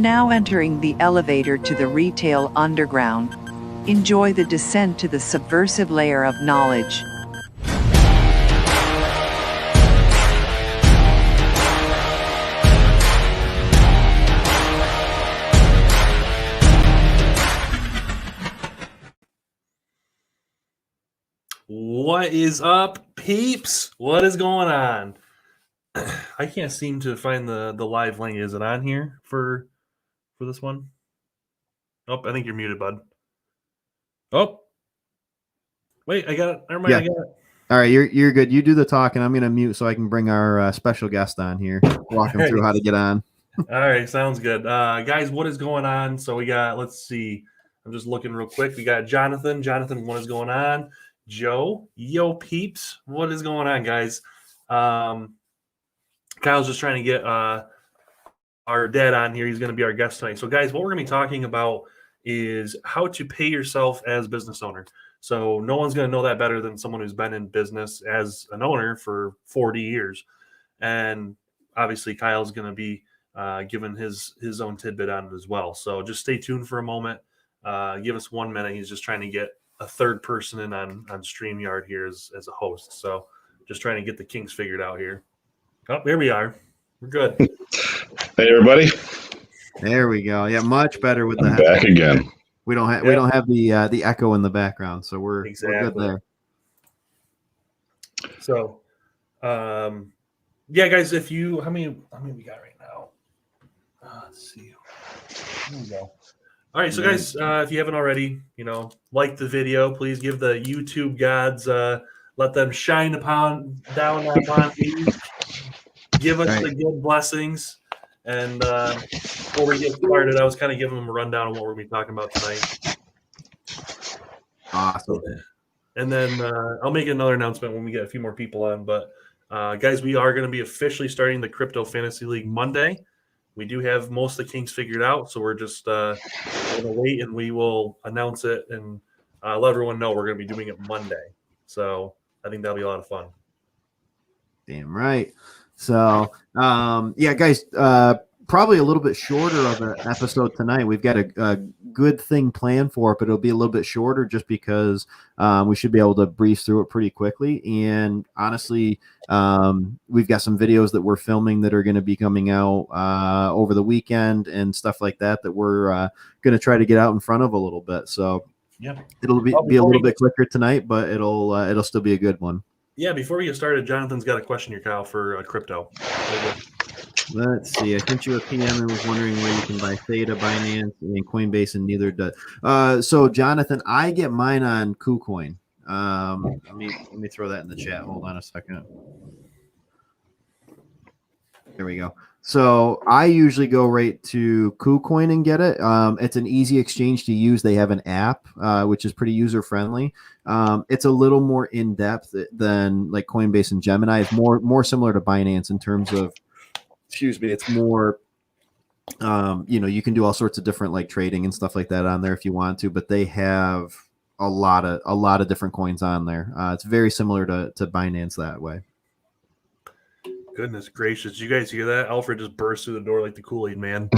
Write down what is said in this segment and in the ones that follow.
Now entering the elevator to the retail underground. Enjoy the descent to the subversive layer of knowledge. What is up, peeps? What is going on? I can't seem to find the live link. Is it on here for this one? Oh, I think you're muted, bud. Oh, wait, I got it. Never mind, Yeah. I got it. All right, you're good. You do the talking. I'm going to mute so I can bring our special guest on here. Walk him through how to get on. All right, sounds good. Guys, what is going on? So we got, let's see. I'm just looking real quick. We got Jonathan. Jonathan, what is going on? Joe, yo, peeps. What is going on, guys? Kyle's just trying to get our dad on here. He's going to be our guest tonight. So, guys, what we're going to be talking about is how to pay yourself as business owner. So no one's going to know that better than someone who's been in business as an owner for 40 years. And obviously Kyle's going to be giving his own tidbit on it as well. So just stay tuned for a moment. Give us 1 minute. He's just trying to get a third person in on StreamYard here as a host. So just trying to get the kinks figured out here. Oh, here we are. We're good. Hey, everybody. There we go. Yeah, much better with I'm the back again. We don't have the echo in the background, so we're good there. So, yeah, guys, if you how many we got right now? Let's see. Here we go. All right, so guys, if you haven't already, like the video, please give the YouTube gods, let them shine down upon you. Give us the good blessings. And before we get started, I was kind of giving them a rundown on what we're going to be talking about tonight. Awesome. And then I'll make another announcement when we get a few more people on. But, guys, we are going to be officially starting the Crypto Fantasy League Monday. We do have most of the kinks figured out, so we're just going to wait, and we will announce it and let everyone know we're going to be doing it Monday. So I think that'll be a lot of fun. Damn right. So, yeah, guys, probably a little bit shorter of an episode tonight. We've got a good thing planned for it, but it'll be a little bit shorter just because we should be able to breeze through it pretty quickly. And honestly, we've got some videos that we're filming that are going to be coming out over the weekend and stuff like that we're going to try to get out in front of a little bit. So yeah, it'll be a little bit quicker tonight, but it'll still be a good one. Yeah, before we get started, Jonathan's got a question here, Kyle, for crypto. Let's see. I sent you a PM and was wondering where you can buy Theta, Binance, and Coinbase, and neither does. So, Jonathan, I get mine on KuCoin. Let me throw that in the chat. Hold on a second. There we go. So I usually go right to KuCoin and get it. It's an easy exchange to use. They have an app, which is pretty user friendly. It's a little more in depth than like Coinbase and Gemini. It's more similar to Binance in terms of, it's more, you can do all sorts of different like trading and stuff like that on there if you want to. But they have a lot of different coins on there. It's very similar to Binance that way. Goodness gracious. Did you guys hear that? Alfred just burst through the door like the Kool-Aid man.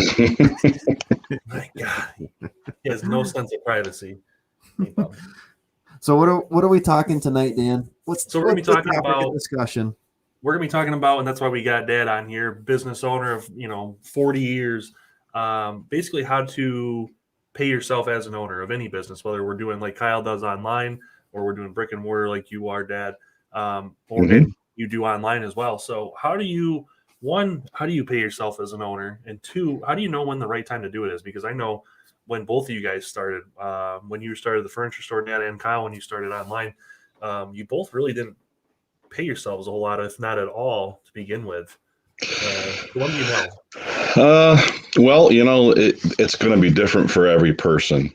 My God. He has no sense of privacy. So what are we talking tonight, Dan? We're going to be talking about discussion. We're going to be talking about, and that's why we got Dad on here, business owner of 40 years, basically how to pay yourself as an owner of any business, whether we're doing like Kyle does online or we're doing brick and mortar like you are, Dad, or you do online as well. So how do you pay yourself as an owner? And two, how do you know when the right time to do it is? Because I know when both of you guys started, when you started the furniture store, Dad, and Kyle, when you started online, you both really didn't pay yourselves a whole lot, if not at all, to begin with. What do you know? Well, it's going to be different for every person.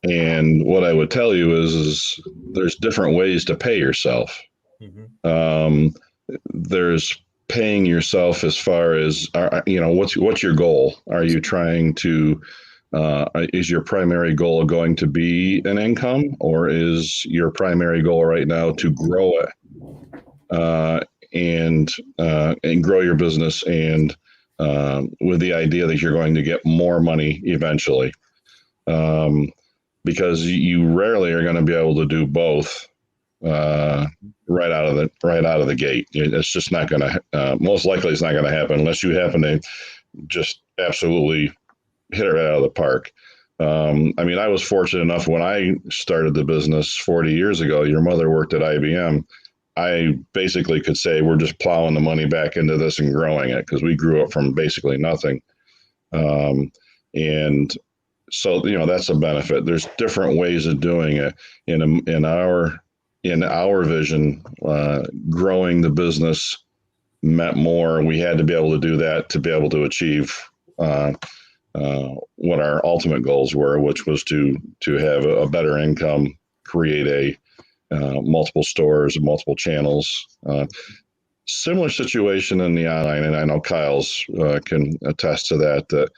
And what I would tell you is there's different ways to pay yourself. Mm-hmm. There's paying yourself as far as, what's your goal? Are you trying to, is your primary goal going to be an income, or is your primary goal right now to grow it and grow your business and with the idea that you're going to get more money eventually, because you rarely are going to be able to do both right out of the gate. It's just not going to. Most likely, it's not going to happen unless you happen to just absolutely hit it right out of the park. I mean, I was fortunate enough when I started the business 40 years ago. Your mother worked at IBM. I basically could say we're just plowing the money back into this and growing it because we grew up from basically nothing. And so, that's a benefit. There's different ways of doing it. In our vision, growing the business meant more. We had to be able to do that to be able to achieve what our ultimate goals were, which was to have a better income, create multiple stores, multiple channels. Similar situation in the online, and I know Kyle's can attest to that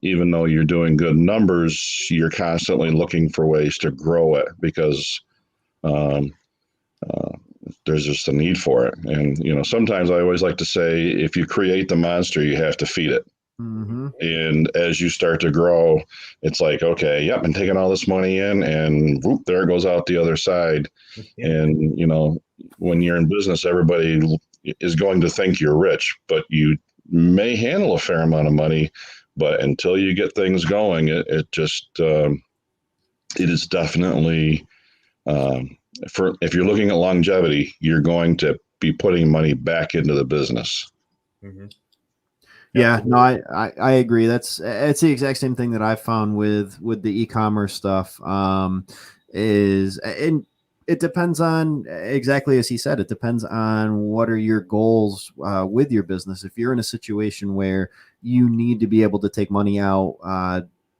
even though you're doing good numbers, you're constantly looking for ways to grow it because there's just a need for it. And, sometimes I always like to say, if you create the monster, you have to feed it. Mm-hmm. And as you start to grow, it's like, okay, yep, I'm taking all this money in and whoop, there it goes out the other side. Yeah. And, when you're in business, everybody is going to think you're rich, but you may handle a fair amount of money. But until you get things going, it is definitely, if you're looking at longevity, you're going to be putting money back into the business. Mm-hmm. Yeah, no, I agree. It's the exact same thing that I found with the e-commerce stuff. And it depends on, exactly as he said, it depends on what are your goals with your business. If you're in a situation where you need to be able to take money out,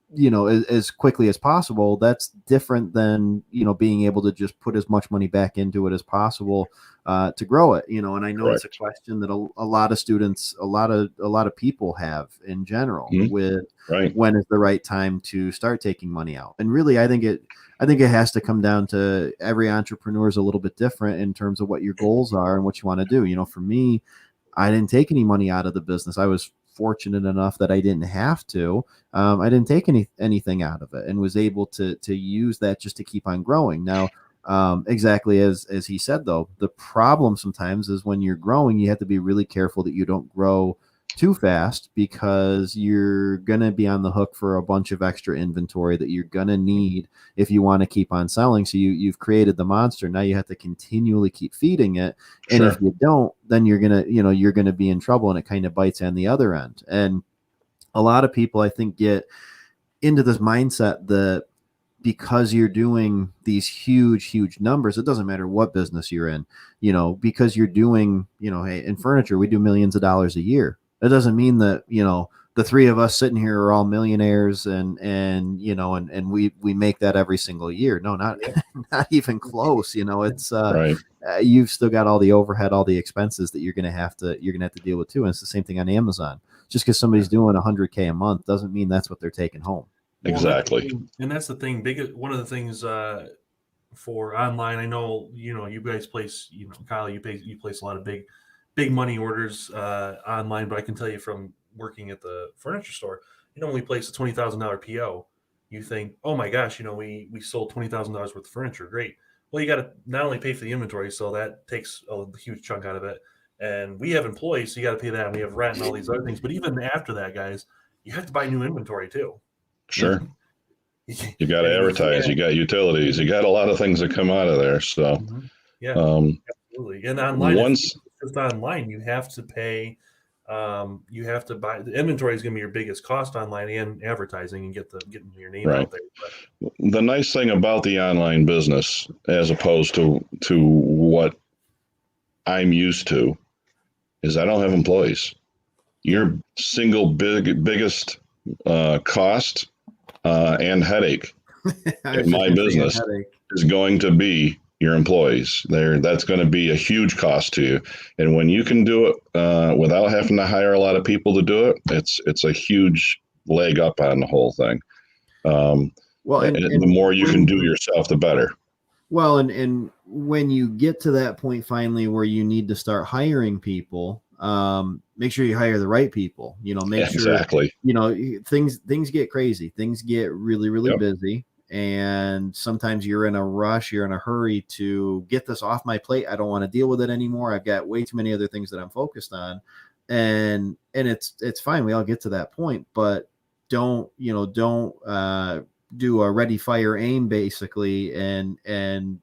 as quickly as possible, that's different than, being able to just put as much money back into it as possible to grow it, and I know Correct. It's a question that a lot of students, a lot of people have in general with when is the right time to start taking money out. And really, I think it has to come down to every entrepreneur is a little bit different in terms of what your goals are and what you want to do. For me, I didn't take any money out of the business. I was fortunate enough that I didn't have to. I didn't take anything out of it and was able to use that just to keep on growing. Now, exactly as he said, though, the problem sometimes is when you're growing, you have to be really careful that you don't grow too fast because you're going to be on the hook for a bunch of extra inventory that you're going to need if you want to keep on selling. So you've created the monster. Now you have to continually keep feeding it. And If you don't, then you're going to be in trouble, and it kind of bites on the other end. And a lot of people, I think, get into this mindset that because you're doing these huge numbers, it doesn't matter what business you're in, because you're doing, hey, in furniture, we do millions of dollars a year. It doesn't mean that, the three of us sitting here are all millionaires and we make that every single year. No, not even close. It's you've still got all the overhead, all the expenses that you're going to have to deal with too. And it's the same thing on Amazon. Just because somebody's doing $100K a month doesn't mean that's what they're taking home. Exactly. And that's the thing. One of the things for online, I know, you guys place, Kyle, you place a lot of big money orders online, but I can tell you from working at the furniture store, when we place a $20,000 PO, you think, oh my gosh, we sold $20,000 worth of furniture. Great. Well, you got to not only pay for the inventory, so that takes a huge chunk out of it. And we have employees, so you got to pay that. And we have rent and all these other things. But even after that, guys, you have to buy new inventory too. Sure. You got to advertise, you got utilities, you got a lot of things that come out of there. So, yeah, absolutely. And online, just online, you have to pay. You have to buy. The inventory is going to be your biggest cost online, and advertising, and getting your name out there. But the nice thing about the online business, as opposed to what I'm used to, is I don't have employees. Your single biggest cost and headache in my business is going to be your employees. That's going to be a huge cost to you. And when you can do it without having to hire a lot of people to do it, it's a huge leg up on the whole thing. And the more you can do yourself, the better. Well, and when you get to that point finally where you need to start hiring people, make sure you hire the right people. Make sure, Exactly. things get crazy. Things get really, really busy. And sometimes you're in a rush, you're in a hurry to get this off my plate. I don't want to deal with it anymore. I've got way too many other things that I'm focused on. And it's fine. We all get to that point, but don't do a ready, fire, aim basically. And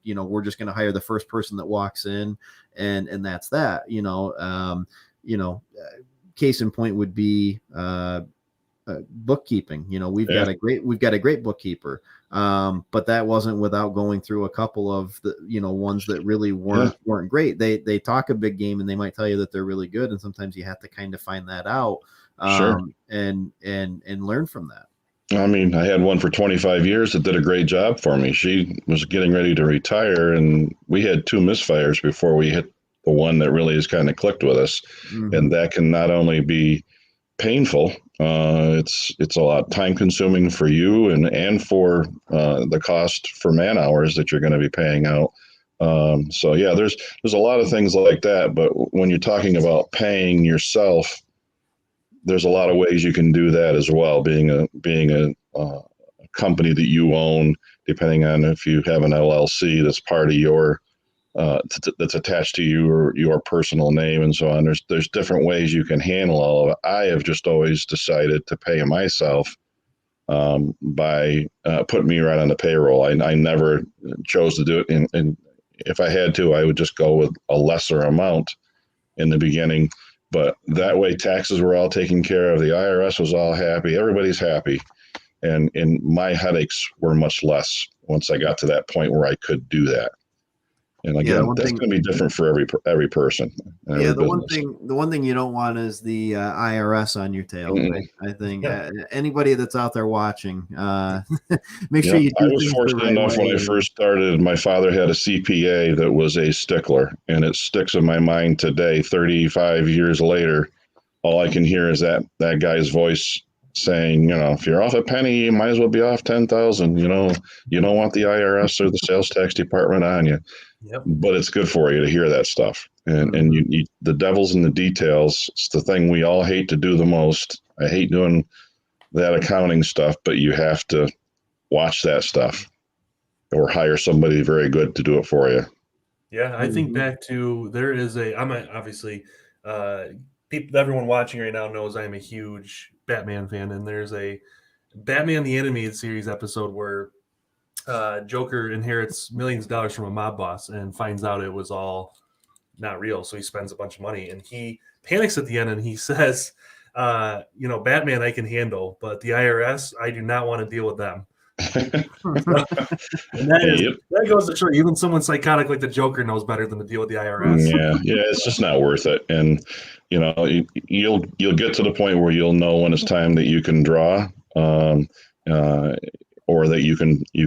we're just going to hire the first person that walks in and that's that, case in point would be, bookkeeping. We've got a great bookkeeper, but that wasn't without going through a couple of the ones that really weren't great. They talk a big game and they might tell you that they're really good, and sometimes you have to kind of find that out, and learn from that. I mean, I had one for 25 years that did a great job for me. She was getting ready to retire, and we had 2 misfires before we hit the one that really has kind of clicked with us. And that can not only be painful, it's a lot time consuming for you and for the cost for man hours that you're going to be paying out. So yeah, there's a lot of things like that. But when you're talking about paying yourself, there's a lot of ways you can do that as well. Being a company that you own, depending on if you have an LLC that's part of your that's attached to you or your personal name and so on. There's different ways you can handle all of it. I have just always decided to pay myself by putting me right on the payroll. I never chose to do it, and if I had to, I would just go with a lesser amount in the beginning. But that way, taxes were all taken care of. The IRS was all happy. Everybody's happy, and my headaches were much less once I got to that point where I could do that. And again, that's going to be different for every person. Yeah, the one thing you don't want is the IRS on your tail. I think anybody that's out there watching, make sure you do. I was fortunate enough when I first started. My father had a CPA that was a stickler, and it sticks in my mind today. 35 years later, all I can hear is that guy's voice saying, if you're off a penny, you might as well be off 10,000. You don't want the IRS or the sales tax department on you. Yep. But it's good for you to hear that stuff. And the devil's in the details. It's the thing we all hate to do the most. I hate doing that accounting stuff, but you have to watch that stuff or hire somebody very good to do it for you. Yeah, I think back to obviously everyone watching right now knows I'm a huge Batman fan, and there's a Batman the Animated Series episode where Joker inherits millions of dollars from a mob boss and finds out it was all not real. So he spends a bunch of money and he panics at the end and he says, Batman I can handle, but the IRS, I do not want to deal with them. And that goes to show even someone psychotic like the Joker knows better than to deal with the IRS. Yeah, it's just not worth it. And you'll get to the point where you'll know when it's time that you can draw. Or that you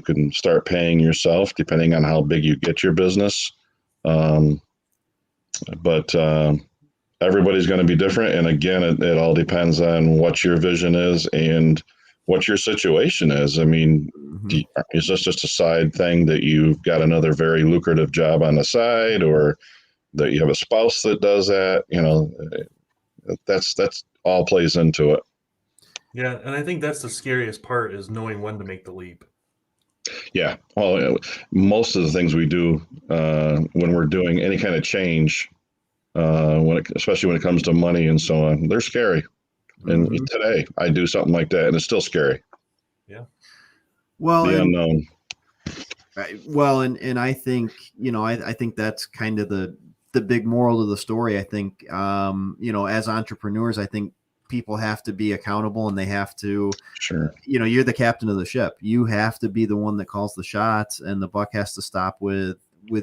can start paying yourself, depending on how big you get your business. But everybody's going to be different. And again, it all depends on what your vision is and what your situation is. I mean, is this just a side thing that you've got another very lucrative job on the side, or that you have a spouse that does that? That's all plays into it. Yeah, and I think that's the scariest part is knowing when to make the leap. Yeah, well, most of the things we do when we're doing any kind of change, especially when it comes to money and so on, they're scary. And today I do something like that, and it's still scary. Yeah. Well, the unknown. Well, and I think I think that's kind of the big moral of the story. I think as entrepreneurs, I think people have to be accountable, and they have to, you're the captain of the ship. You have to be the one that calls the shots, and the buck has to stop with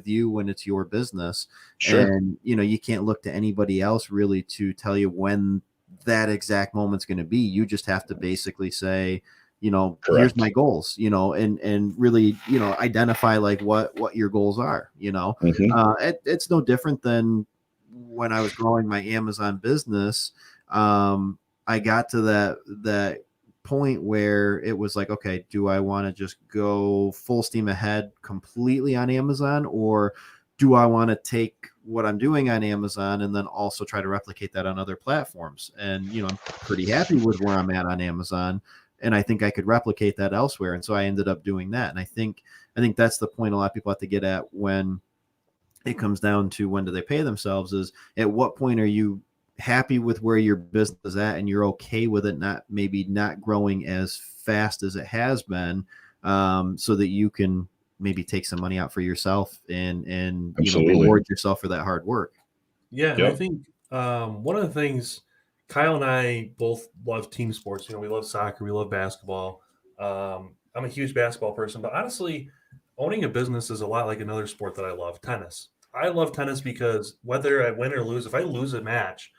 you when it's your business. And you can't look to anybody else really to tell you when that exact moment's going to be. You just have to basically say, here's my goals, and really, identify like what your goals are. It's no different than when I was growing my Amazon business. I got to that point where it was like, okay, do I want to just go full steam ahead completely on Amazon, or do I want to take what I'm doing on Amazon and then also try to replicate that on other platforms? And, I'm pretty happy with where I'm at on Amazon, and I think I could replicate that elsewhere. And so I ended up doing that. And I think that's the point a lot of people have to get at when it comes down to when do they pay themselves, is at what point are you happy with where your business is at and you're okay with it not growing as fast as it has been, so that you can maybe take some money out for yourself and reward yourself for that hard work. Yeah, and I think one of the things, Kyle and I both love team sports. We love soccer, we love basketball. I'm a huge basketball person, but honestly, owning a business is a lot like another sport that I love, tennis. I love tennis because whether I win or lose, if I lose a match,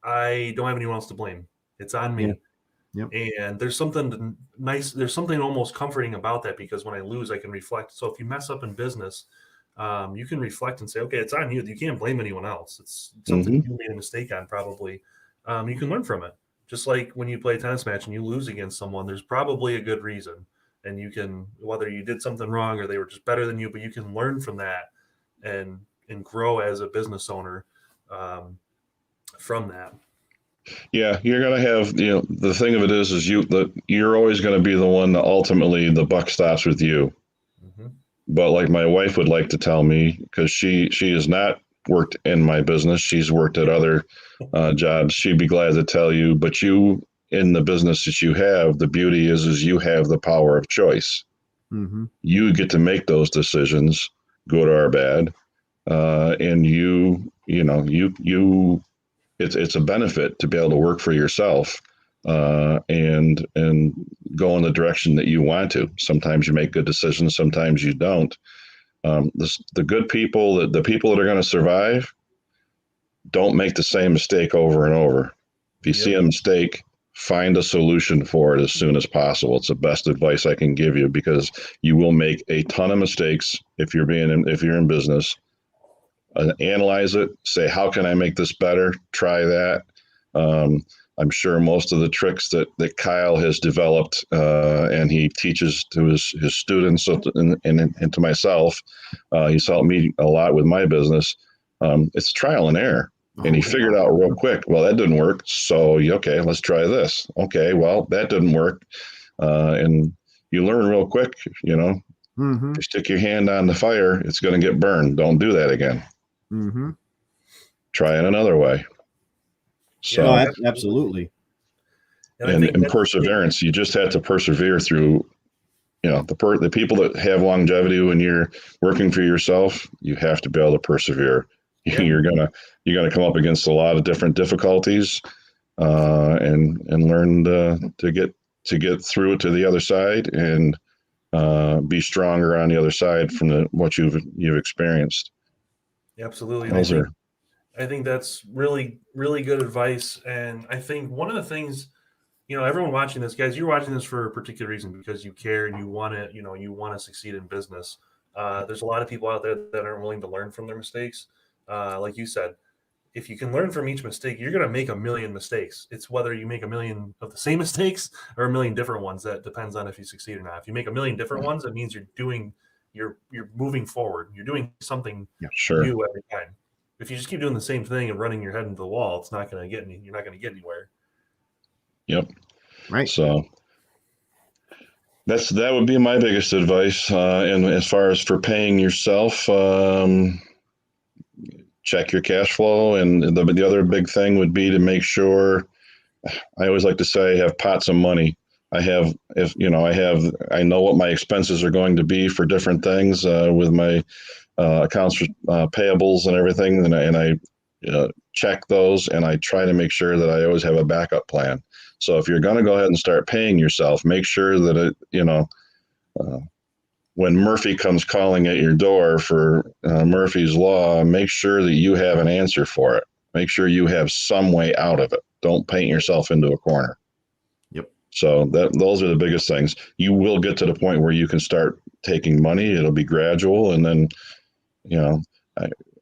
I don't have anyone else to blame. It's on me. Yeah. Yep. And there's something nice, there's something almost comforting about that, because when I lose, I can reflect. So if you mess up in business, you can reflect and say, okay, it's on you. You can't blame anyone else. It's something you made a mistake on, probably. You can learn from it. Just like when you play a tennis match and you lose against someone, there's probably a good reason. And you can, whether you did something wrong or they were just better than you, but you can learn from that and grow as a business owner from that. Yeah, you're going to have, the thing of it is you're always going to be the one that ultimately the buck stops with you. Mm-hmm. But like my wife would like to tell me, because she has not worked in my business, she's worked at other jobs. She'd be glad to tell you, but you, in the business that you have, the beauty is you have the power of choice. Mm-hmm. You get to make those decisions, good or bad, and it's a benefit to be able to work for yourself and go in the direction that you want to. Sometimes you make good decisions, sometimes you don't. The good people, the people that are going to survive, don't make the same mistake over and over. If you see a mistake, find a solution for it as soon as possible. It's the best advice I can give you, because you will make a ton of mistakes if you're in business. Analyze it, say, how can I make this better? Try that. I'm sure most of the tricks that Kyle has developed and he teaches to his students and to myself, he's helped me a lot with my business. It's trial and error. And he figured out real quick, well, that didn't work. So, okay, let's try this. Okay, well, that didn't work. And you learn real quick, Mm-hmm. You stick your hand on the fire, it's going to get burned. Don't do that again. Mm-hmm. Try it another way. So absolutely. And perseverance, you just have to persevere through, the people that have longevity when you're working for yourself, you have to be able to persevere. Yeah. You're gonna come up against a lot of different difficulties, and learn to get through it to the other side and be stronger on the other side from what you've experienced. Absolutely. I think that's really, really good advice. And I think one of the things, everyone watching this, guys, you're watching this for a particular reason, because you care and you want to succeed in business. There's a lot of people out there that aren't willing to learn from their mistakes. Like you said, if you can learn from each mistake, you're going to make a million mistakes. It's whether you make a million of the same mistakes or a million different ones. That depends on if you succeed or not. If you make a million different ones, that means you're moving forward. You're doing something new every time. If you just keep doing the same thing and running your head into the wall, it's not going to get you're not going to get anywhere. Yep. Right. So that would be my biggest advice. And as far as for paying yourself, check your cash flow. And the other big thing would be to make sure, I always like to say, I have pots of money. I know what my expenses are going to be for different things with my accounts payables and everything. And I check those, and I try to make sure that I always have a backup plan. So if you're going to go ahead and start paying yourself, make sure that when Murphy comes calling at your door for Murphy's Law, make sure that you have an answer for it. Make sure you have some way out of it. Don't paint yourself into a corner. Yep. So those are the biggest things. You will get to the point where you can start taking money. It'll be gradual, and then,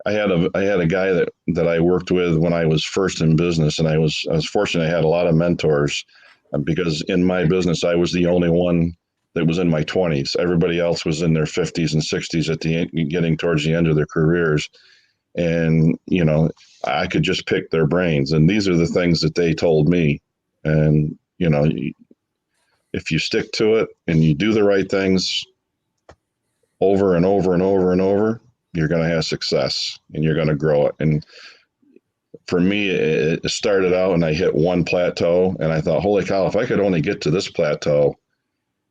I had a guy that I worked with when I was first in business, and I was fortunate. I had a lot of mentors because in my business I was the only one that was in my 20s. Everybody else was in their 50s and 60s at the end, getting towards the end of their careers. And, you know, I could just pick their brains. And these are the things that they told me. And, you know, if you stick to it and you do the right things over and over and over and over, you're going to have success and you're going to grow it. And for me, it started out and I hit one plateau and I thought, holy cow, if I could only get to this plateau,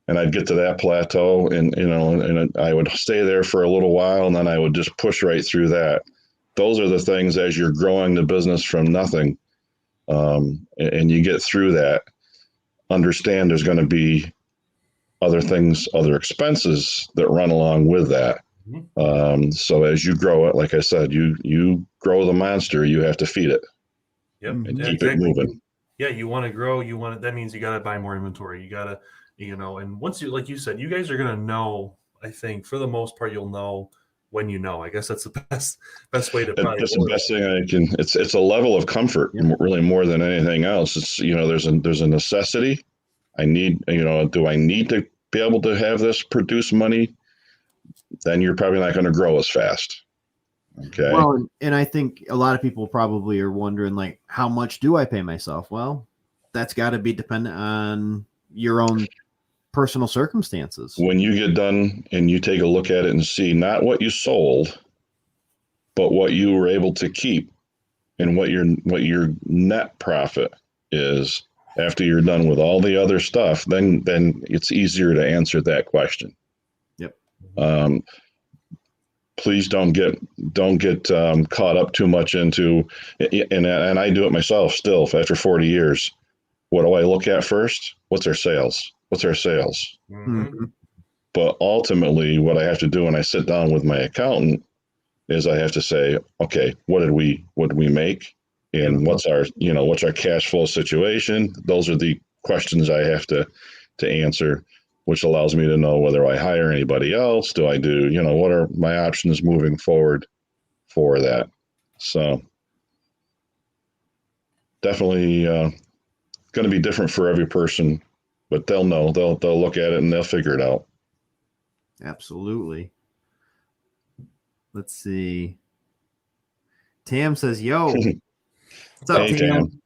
and I'd get to that plateau and, you know, and I would stay there for a little while and then I would just push right through that. Those are the things as you're growing the business from nothing, and you get through that, understand there's going to be other things, other expenses that run along with that. So as you grow it, like I said, you grow the monster, you have to feed it. Yep. And keep it moving. Yeah, you want to grow, that means you got to buy more inventory. You got to, you know, and once you, like you said, you guys are going to know, I think for the most part, you'll know when you know. I guess that's the best way to probably. That's the best thing I can. It's a level of comfort, really, more than anything else. It's, you know, there's a necessity. I need, you know, do I need to be able to have this produce money? Then you're probably not going to grow as fast. Okay. Well, and I think a lot of people probably are wondering, like, how much do I pay myself? Well, that's got to be dependent on your own personal circumstances. When you get done and you take a look at it and see not what you sold, but what you were able to keep and what your net profit is after you're done with all the other stuff, then it's easier to answer that question. Yep. Please don't get caught up too much into, and I do it myself still after 40 years. What do I look at first? What's our sales? What's our sales? Mm-hmm. But ultimately, what I have to do when I sit down with my accountant is I have to say, okay, what did we make, and what's our cash flow situation? Those are the questions I have to answer, which allows me to know whether I hire anybody else. Do I do, you know, what are my options moving forward for that? So definitely going to be different for every person, but they'll know. They'll look at it and they'll figure it out. Absolutely. Let's see. Tam says, "Yo, what's up, Hey, Tam?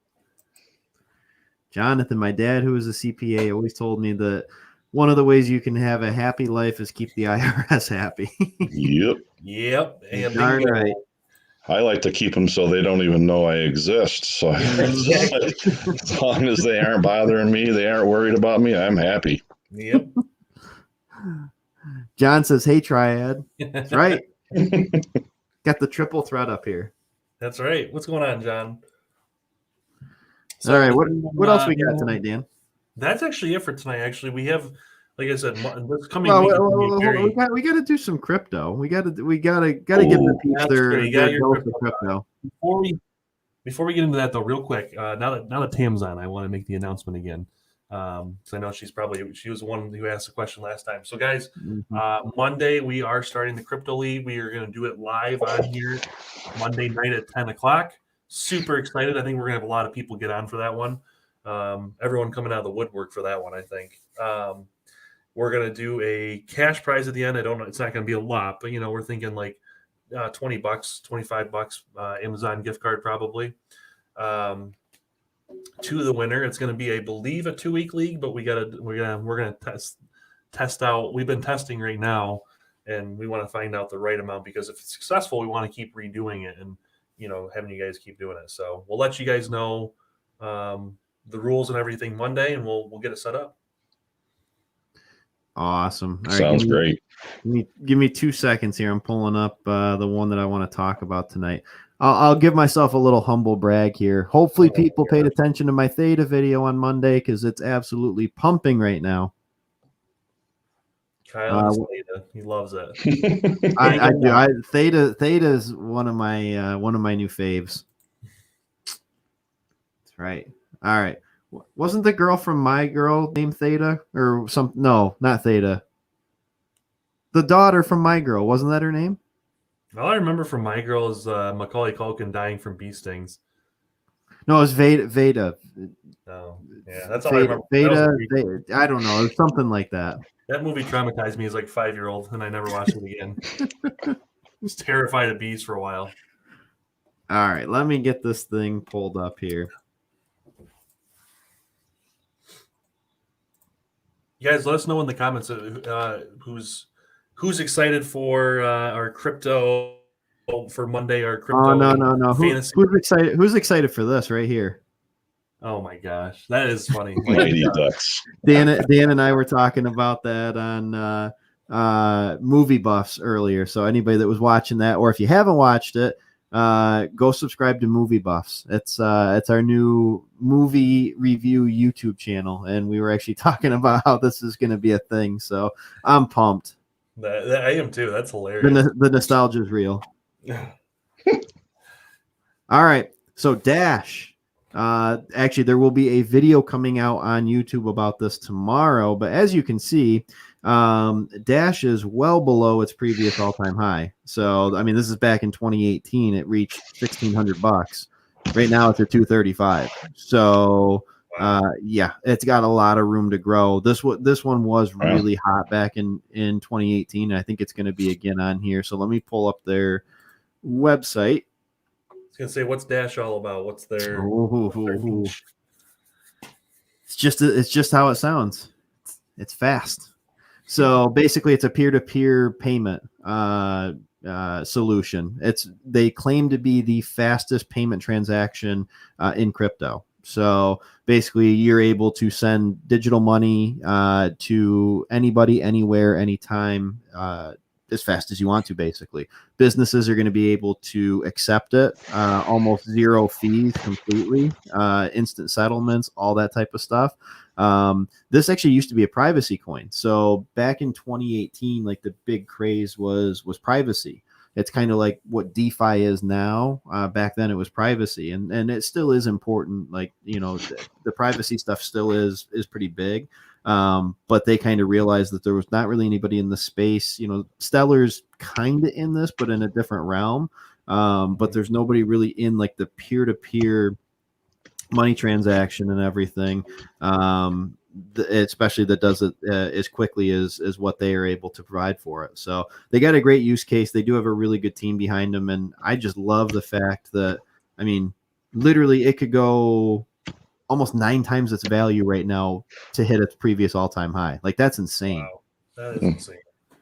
Jonathan, my dad, who was a CPA, always told me that one of the ways you can have a happy life is keep the IRS happy." Yep. Darn right. I like to keep them so they don't even know I exist. So as long as they aren't bothering me, they aren't worried about me, I'm happy. Yep. John says, "Hey, Triad." That's right. Got the triple threat up here. That's right. What's going on, John? So, all right. What else we got tonight, Dan? That's actually it for tonight. Actually, we have, like I said, this coming week. We got to do some crypto. We got to give the peeps their dose of crypto. Before we get into that, though, real quick, now that Tam's on, I want to make the announcement again. Because I know she was the one who asked the question last time. So, guys, Monday we are starting the Crypto League. We are going to do it live on here Monday night at 10 o'clock. Super excited. I think we're going to have a lot of people get on for that one. Everyone coming out of the woodwork for that one, I think. We're going to do a cash prize at the end. I don't know. It's not going to be a lot, but, you know, we're thinking like $20, $25, Amazon gift card probably. To the winner. It's going to be, I believe, a 2-week league, but we're going to test out. We've been testing right now, and we want to find out the right amount, because if it's successful, we want to keep redoing it and, you know, having you guys keep doing it. So we'll let you guys know the rules and everything Monday, and we'll get it set up. Awesome. All Sounds great. Give me 2 seconds here. I'm pulling up the one that I want to talk about tonight. I'll give myself a little humble brag here. Hopefully people paid attention to my Theta video on Monday, because it's absolutely pumping right now. Kyle Theta, he loves it. I do. Theta is one of my new faves. That's right. All right. Wasn't the girl from My Girl named Theta or some? No, not Theta. The daughter from My Girl, wasn't that her name? All I remember from My Girl is Macaulay Culkin dying from bee stings. No, it was Veda. Oh, yeah, that's all I remember. Veda, I don't know. It was something like that. That movie traumatized me as like 5-year-old, and I never watched it again. I was terrified of bees for a while. All right, let me get this thing pulled up here. You guys, let us know in the comments who's excited for our crypto for Monday. Our crypto. Oh no! Fantasy. Who's excited? Who's excited for this right here? Oh my gosh, that is funny. Mighty Ducks. Dan and I were talking about that on Movie Buffs earlier. So anybody that was watching that, or if you haven't watched it, go subscribe to Movie Buffs. It's our new movie review YouTube channel, and we were actually talking about how this is going to be a thing. So I'm pumped. I am too. That's hilarious. The nostalgia is real. All right, so Dash. Actually, there will be a video coming out on YouTube about this tomorrow. But as you can see, Dash is well below its previous all-time high. So, I mean, this is back in 2018. It reached $1,600. Right now, it's at $235. So, yeah, it's got a lot of room to grow. This one was really hot back in 2018. I think it's going to be again on here. So let me pull up their website. I was gonna say, what's Dash all about? What's their? It's just how it sounds. It's fast. So basically, it's a peer-to-peer payment solution. They claim to be the fastest payment transaction in crypto. So basically, you're able to send digital money to anybody, anywhere, anytime, as fast as you want to. Basically, businesses are going to be able to accept it, almost zero fees, completely, instant settlements, all that type of stuff. This actually used to be a privacy coin. So back in 2018, like the big craze was privacy. It's kind of like what DeFi is now. Back then it was privacy, and it still is important. Like, you know, the privacy stuff still is pretty big. But they kind of realized that there was not really anybody in the space. You know, Stellar's kind of in this, but in a different realm. But there's nobody really in like the peer-to-peer money transaction and everything, especially that does it as quickly as what they are able to provide for it. So they got a great use case. They do have a really good team behind them, and I just love the fact that, I mean, literally it could go almost 9 times its value right now to hit its previous all-time high. Like, that's insane. Wow, that is insane.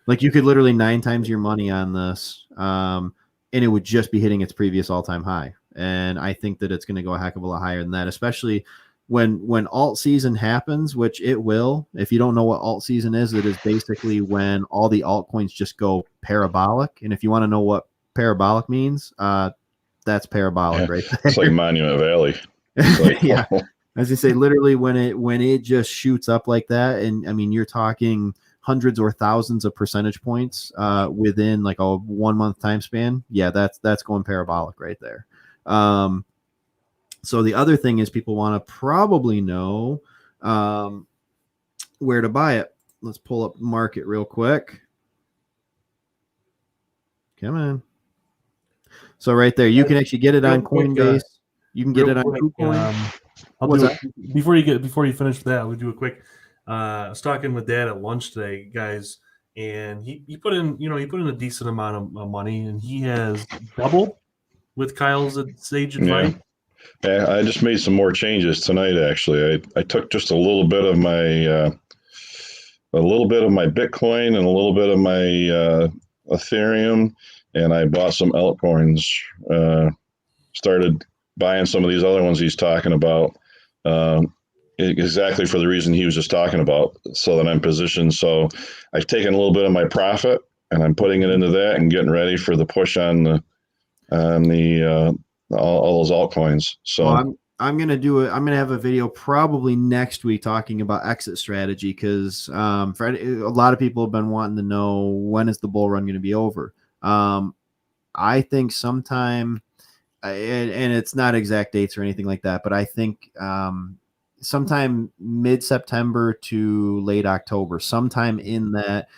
Like, you could literally 9 times your money on this, and it would just be hitting its previous all-time high. And I think that it's going to go a heck of a lot higher than that, especially when alt season happens, which it will. If you don't know what alt season is, it is basically when all the altcoins just go parabolic. And if you want to know what parabolic means, that's parabolic, right there. It's like Monument Valley. Like, yeah. As you say, literally when it just shoots up like that, and I mean, you're talking hundreds or thousands of percentage points within like a 1 month time span. Yeah, that's going parabolic right there. So the other thing is people want to probably know where to buy it. Let's pull up market real quick. Come on. So right there, you can actually get it on Coinbase. You can get it on KuCoin. Before you finish that, we'll do a quick. I was talking with Dad at lunch today, guys, and he put in a decent amount of money, and he has doubled with Kyle's sage advice. Yeah, I just made some more changes tonight. Actually, I took just a little bit of my Bitcoin and a little bit of my Ethereum, and I bought some altcoins. Started buying some of these other ones he's talking about, exactly for the reason he was just talking about, so that I'm positioned. So I've taken a little bit of my profit and I'm putting it into that and getting ready for the push on all those altcoins. So I'm gonna have a video probably next week talking about exit strategy, because for a lot of people have been wanting to know, when is the bull run going to be over. I think sometime, and it's not exact dates or anything like that, but I think sometime mid-September to late October, sometime in that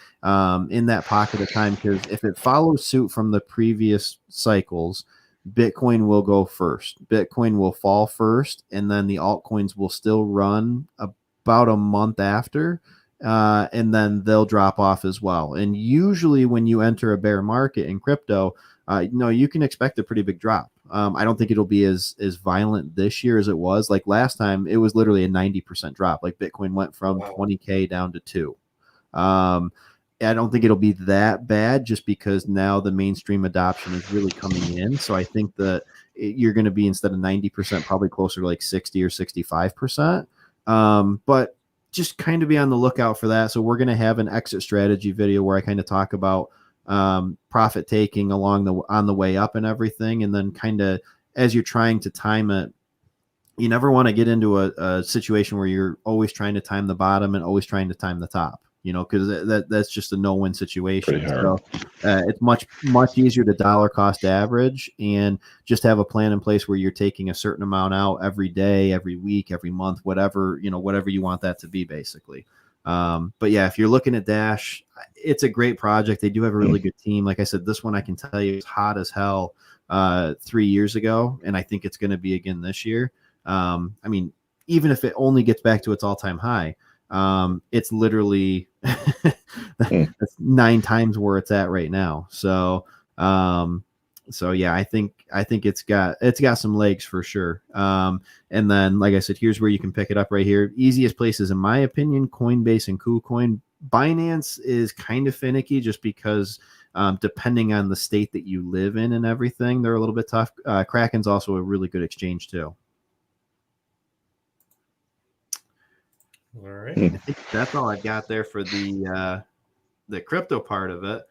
pocket of time, because if it follows suit from the previous cycles, Bitcoin will go first. Bitcoin will fall first, and then the altcoins will still run about a month after. and then they'll drop off as well. And usually when you enter a bear market in crypto, you can expect a pretty big drop. I don't think it'll be as violent this year as it was. Like last time, it was literally a 90% drop. Like Bitcoin went from 20K down to 2. I don't think it'll be that bad just because now the mainstream adoption is really coming in. So I think that you're going to be, instead of 90%, probably closer to like 60 or 65%. But just kind of be on the lookout for that. So we're going to have an exit strategy video where I kind of talk about profit taking on the way up and everything. And then kind of as you're trying to time it, you never want to get into a situation where you're always trying to time the bottom and always trying to time the top, because that's just a no-win situation. So it's much easier to dollar cost average and just have a plan in place where you're taking a certain amount out every day, every week, every month, whatever you want that to be, basically. But yeah, if you're looking at Dash, it's a great project. They do have a really good team. Like I said, this one I can tell you is hot as hell 3 years ago, and I think it's going to be again this year. I mean, even if it only gets back to its all-time high, it's literally that's 9 times where it's at right now. So yeah, I think it's got some legs for sure. And then, like I said, here's where you can pick it up right here. Easiest places, in my opinion, Coinbase and KuCoin. Binance is kind of finicky just because depending on the state that you live in and everything, they're a little bit tough. Kraken's also a really good exchange too. All right. I think that's all I got there for the crypto part of it.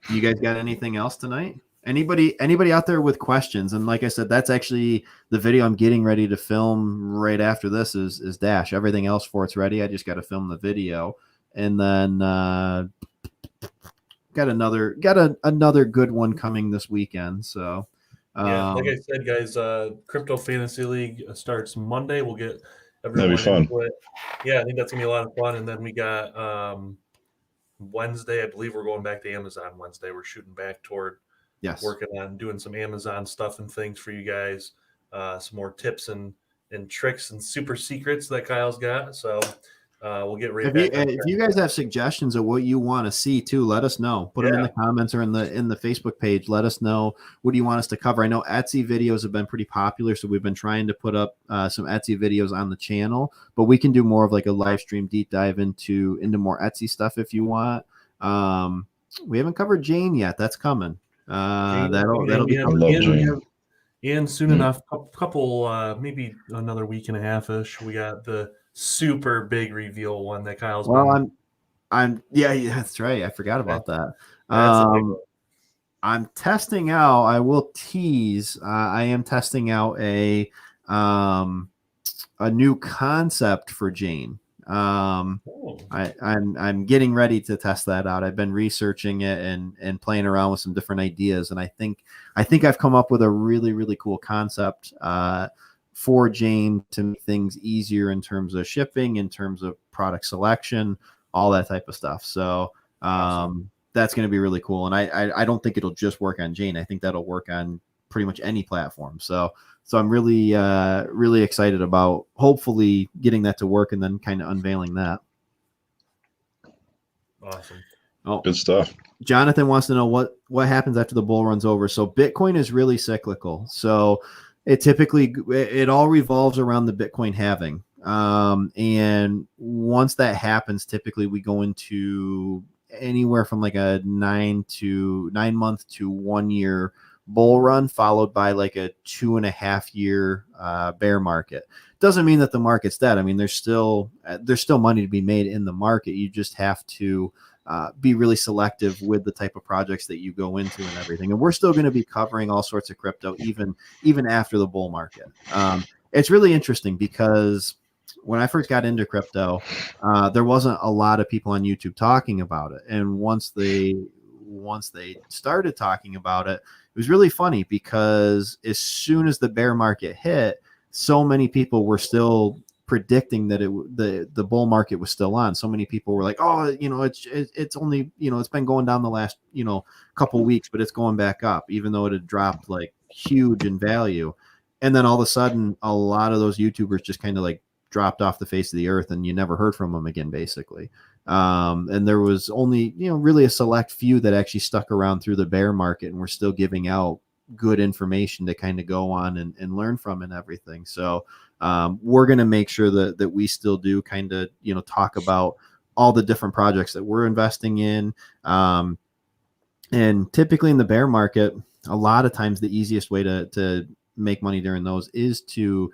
You guys got anything else tonight? Anybody out there with questions? And like I said, that's actually the video I'm getting ready to film right after this is Dash. Everything else for it's ready. I just got to film the video, and then got another good one coming this weekend. So yeah, like I said, guys, Crypto Fantasy League starts Monday. We'll get everyone That'd be fun. into it. Yeah, I think that's gonna be a lot of fun. And then we got Wednesday. I believe we're going back to Amazon Wednesday. We're shooting back toward working on doing some Amazon stuff and things for you guys. Some more tips and tricks and super secrets that Kyle's got. So we'll get right back. If you guys have suggestions of what you want to see too, let us know. Put them in the comments or in the Facebook page. Let us know what do you want us to cover. I know Etsy videos have been pretty popular, so we've been trying to put up some Etsy videos on the channel. But we can do more of like a live stream deep dive into more Etsy stuff if you want. We haven't covered Jane yet. That's coming. That'll be coming. And soon enough, couple maybe another week and a half-ish, we got the super big reveal one that Kyle's that's right. I forgot about that. I'm testing out, I will tease, I am testing out a new concept for Jane. I'm getting ready to test that out. I've been researching it and playing around with some different ideas, and I think I've come up with a really, really cool concept for Jane to make things easier in terms of shipping, in terms of product selection, all that type of stuff. So that's going to be really cool. And I don't think it'll just work on Jane. I think that'll work on pretty much any platform. So I'm really, really excited about hopefully getting that to work and then kind of unveiling that. Awesome. Oh, good stuff. Jonathan wants to know what happens after the bull runs over. So Bitcoin is really cyclical. So it all revolves around the Bitcoin halving. And once that happens, typically we go into anywhere from like a 9 month to 1 year bull run, followed by like a 2.5 year bear market. Doesn't mean that the market's dead. I mean, there's still money to be made in the market. You just have to be really selective with the type of projects that you go into and everything. And we're still going to be covering all sorts of crypto, even after the bull market. It's really interesting because when I first got into crypto, there wasn't a lot of people on YouTube talking about it. And once they started talking about it, it was really funny because as soon as the bear market hit, so many people were still predicting that the bull market was still on. So many people were like, oh, it's only, it's been going down the last, couple weeks, but it's going back up, even though it had dropped like huge in value. And then all of a sudden, a lot of those YouTubers just kind of like dropped off the face of the earth and you never heard from them again, basically. And there was only, really a select few that actually stuck around through the bear market and were still giving out good information to kind of go on and learn from and everything. So we're going to make sure that we still do kind of, talk about all the different projects that we're investing in. And typically in the bear market, a lot of times the easiest way to make money during those is to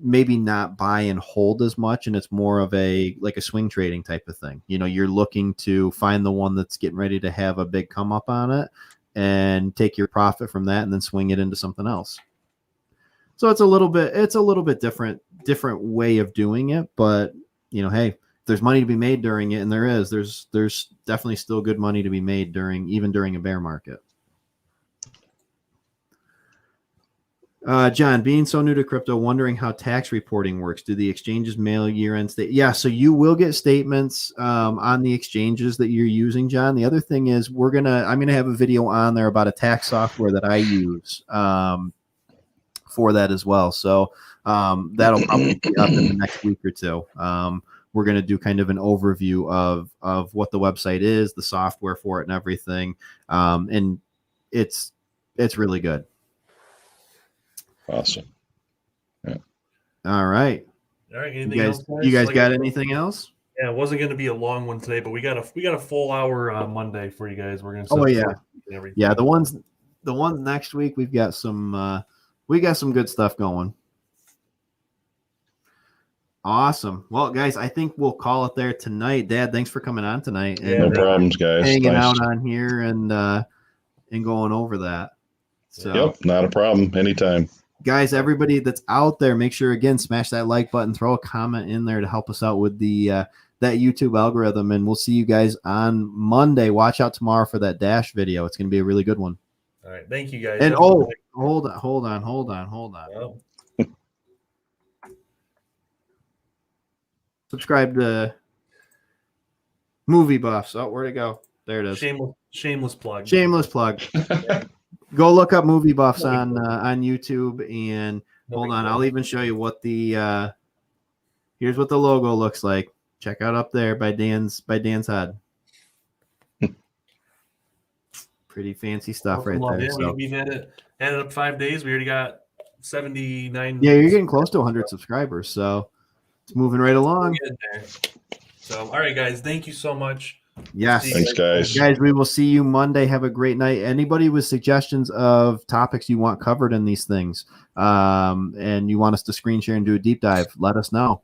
maybe not buy and hold as much. And it's more of a swing trading type of thing. You're looking to find the one that's getting ready to have a big come up on it and take your profit from that and then swing it into something else. So it's a little bit different way of doing it, but hey, there's money to be made during it, and there's definitely still good money to be made even during a bear market. John, being so new to crypto, wondering how tax reporting works. Do the exchanges mail year-end state? Yeah, so you will get statements on the exchanges that you're using, John. The other thing is I'm gonna have a video on there about a tax software that I use for that as well. So that'll probably be up in the next week or two. We're going to do kind of an overview of what the website is, the software for it and everything. And it's really good. Awesome. Yeah. All right. All right. Anything else, guys? You guys got anything else? Yeah, it wasn't going to be a long one today, but we got a full hour Monday for you guys. We're going to. Oh yeah. The ones next week we've got some good stuff going. Awesome. Well, guys, I think we'll call it there tonight. Dad, thanks for coming on tonight. Yeah, no problems, guys. Hanging out on here and going over that. So, yep, not a problem. Anytime. Guys, everybody that's out there, make sure, again, smash that like button, throw a comment in there to help us out with that YouTube algorithm, and we'll see you guys on Monday. Watch out tomorrow for that Dash video. It's going to be a really good one. All right. Thank you, guys. And hold on. Oh. Subscribe to Movie Buffs. Oh, where'd it go? There it is. Shameless plug. Shameless plug. Go look up Movie Buffs on YouTube, and hold on. I'll even show you what the here's what the logo looks like. Check out up there by Dan's head. Pretty fancy stuff right there. Yeah, so. We've had it up 5 days. We already got 79. Yeah, you're getting close to 100 subscribers, so it's moving right along. So, all right, guys, thank you so much. Yes. Thanks, guys. Guys, we will see you Monday. Have a great night. Anybody with suggestions of topics you want covered in these things, and you want us to screen share and do a deep dive, let us know.